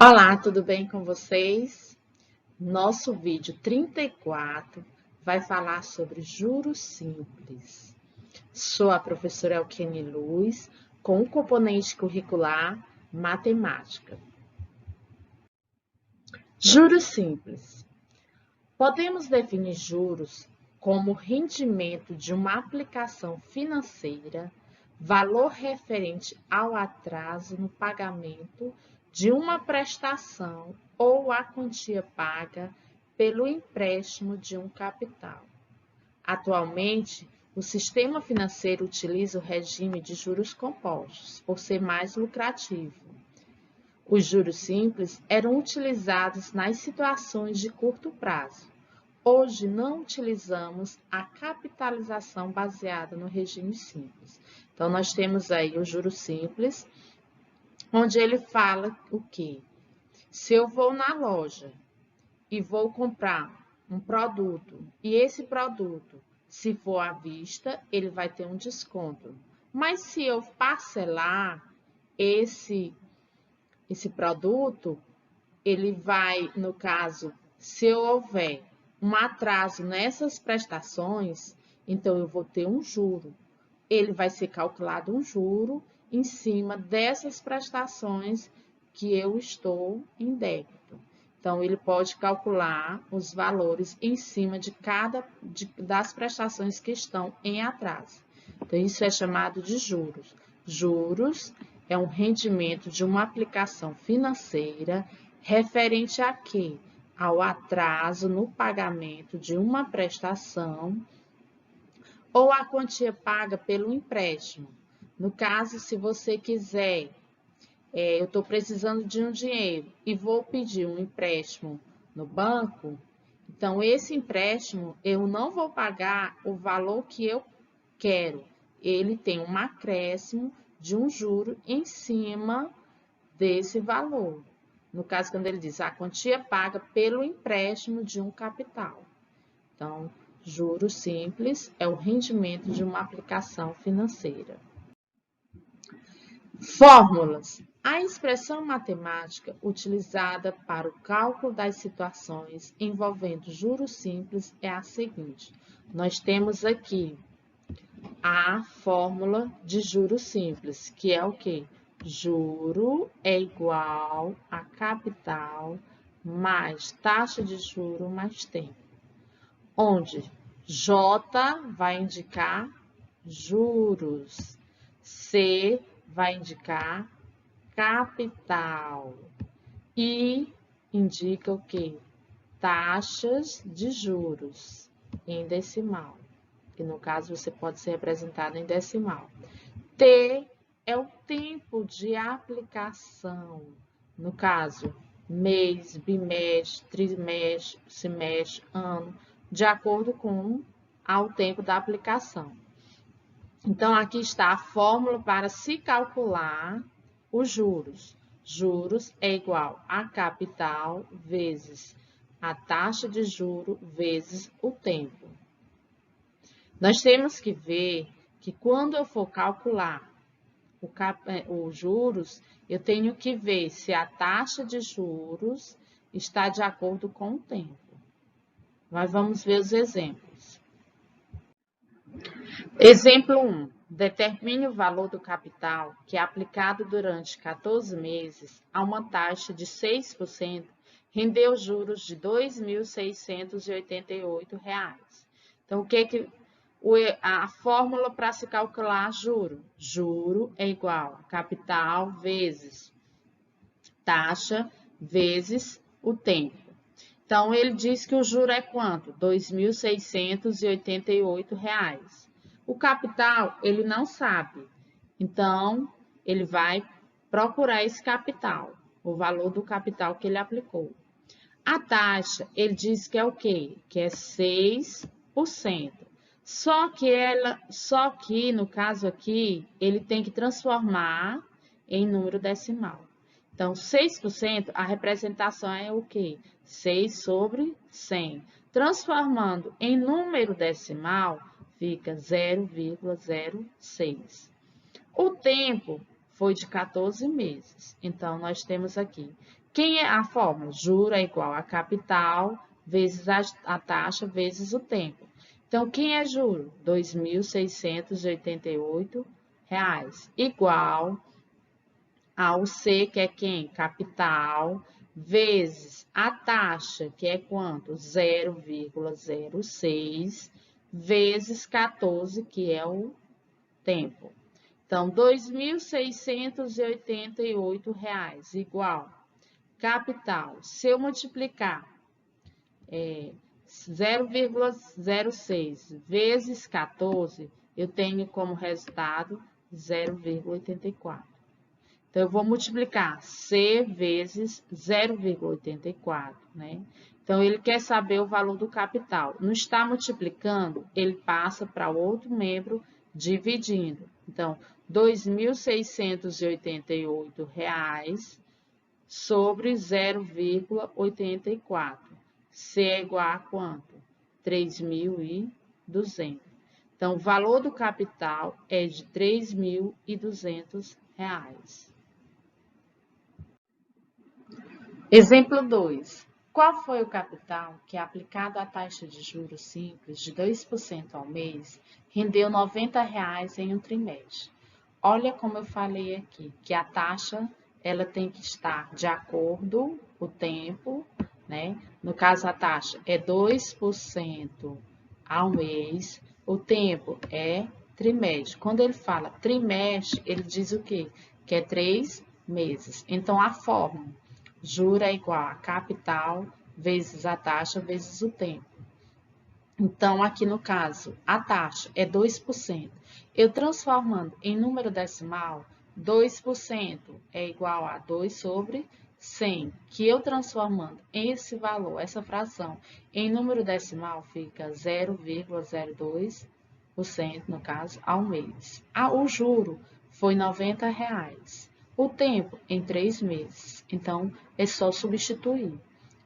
Olá, tudo bem com vocês? Nosso vídeo 34 vai falar sobre juros simples. Sou a professora Elkene Luz, com o componente curricular Matemática. Juros simples. Podemos definir juros como rendimento de uma aplicação financeira, valor referente ao atraso no pagamento de uma prestação ou a quantia paga pelo empréstimo de um capital. Atualmente, o sistema financeiro utiliza o regime de juros compostos, por ser mais lucrativo. Os juros simples eram utilizados nas situações de curto prazo. Hoje não utilizamos a capitalização baseada no regime simples. Então, nós temos aí o juros simples, onde ele fala o quê? Se eu vou na loja e vou comprar um produto, e esse produto, se for à vista, ele vai ter um desconto. Mas se eu parcelar esse produto, ele vai, no caso, se houver um atraso nessas prestações, então eu vou ter um juro. Ele vai ser calculado um juro em cima dessas prestações que eu estou em débito. Então, ele pode calcular os valores em cima das prestações que estão em atraso. Então, isso é chamado de juros. Juros é um rendimento de uma aplicação financeira referente a quê? Ao atraso no pagamento de uma prestação ou a quantia paga pelo empréstimo. No caso, se você quiser, eu estou precisando de um dinheiro e vou pedir um empréstimo no banco, então esse empréstimo eu não vou pagar o valor que eu quero. Ele tem um acréscimo de um juro em cima desse valor. No caso, quando ele diz a quantia paga pelo empréstimo de um capital. Então, juros simples é o rendimento de uma aplicação financeira. Fórmulas. A expressão matemática utilizada para o cálculo das situações envolvendo juros simples é a seguinte. Nós temos aqui a fórmula de juros simples, que é o quê? Juro é igual a capital mais taxa de juro mais tempo, onde J vai indicar juros, C vai indicar capital e indica o quê? Taxas de juros em decimal, que no caso você pode ser representado em decimal. T é o tempo de aplicação, no caso, mês, bimestre, trimestre, semestre, ano, de acordo com o tempo da aplicação. Então, aqui está a fórmula para se calcular os juros. Juros é igual a capital vezes a taxa de juro vezes o tempo. Nós temos que ver que quando eu for calcular os juros, eu tenho que ver se a taxa de juros está de acordo com o tempo. Nós vamos ver os exemplos. Exemplo 1. Determine o valor do capital que é aplicado durante 14 meses a uma taxa de 6%, rendeu juros de R$ 2.688. Então, a fórmula para se calcular juro? Juro é igual a capital vezes taxa vezes o tempo. Então, ele diz que o juro é quanto? R$ 2.688. O capital, ele não sabe. Então, ele vai procurar esse capital, o valor do capital que ele aplicou. A taxa, ele diz que é o quê? Que é 6%. Só que no caso aqui, ele tem que transformar em número decimal. Então, 6%, a representação é o quê? 6 sobre 100. Transformando em número decimal, fica 0,06. O tempo foi de 14 meses. Então, nós temos aqui Quem é a fórmula? Juro é igual a capital vezes a taxa vezes o tempo. Então, quem é juro? R$ 2.688, igual ao C, que é quem? Capital, vezes a taxa, que é quanto? 0,06, vezes 14, que é o tempo. Então, R$ 2.688, igual. Capital, se eu multiplicar 0,06 vezes 14, eu tenho como resultado 0,84. Então, eu vou multiplicar C vezes 0,84, né? Então, ele quer saber o valor do capital. Não está multiplicando, ele passa para outro membro dividindo. Então, R$ 2.688 sobre 0,84. C é igual a quanto? 3.200. Então, o valor do capital é de R$ 3.200. Exemplo 2. Qual foi o capital que, aplicado à taxa de juros simples de 2% ao mês, rendeu R$ 90 em um trimestre? Olha como eu falei aqui, que a taxa ela tem que estar de acordo com o tempo, né? No caso, a taxa é 2% ao mês, o tempo é trimestre. Quando ele fala trimestre, ele diz o quê? Que é 3 meses. Então, a fórmula juro é igual a capital vezes a taxa vezes o tempo. Então, aqui no caso, a taxa é 2%. Eu transformando em número decimal, 2% é igual a 2 sobre 100, que eu transformando esse valor, essa fração, em número decimal, fica 0,02%, no caso, ao mês. O juro foi R$ 90. O tempo, em 3 meses. Então, é só substituir.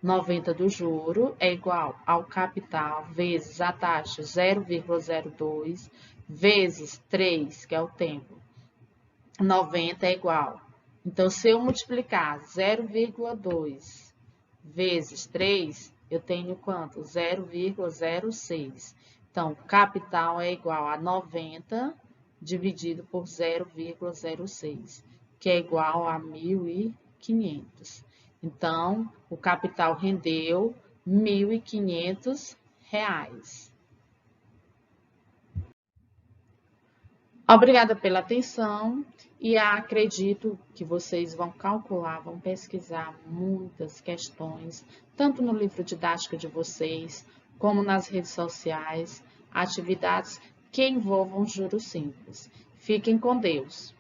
90 do juro é igual ao capital vezes a taxa 0,02 vezes 3, que é o tempo. 90 é igual. Então, se eu multiplicar 0,2 vezes 3, eu tenho quanto? 0,06. Então, capital é igual a 90 dividido por 0,06, que é igual a 1.500. Então, o capital rendeu R$ 1.500. Obrigada pela atenção e acredito que vocês vão calcular, vão pesquisar muitas questões, tanto no livro didático de vocês, como nas redes sociais, atividades que envolvam juros simples. Fiquem com Deus!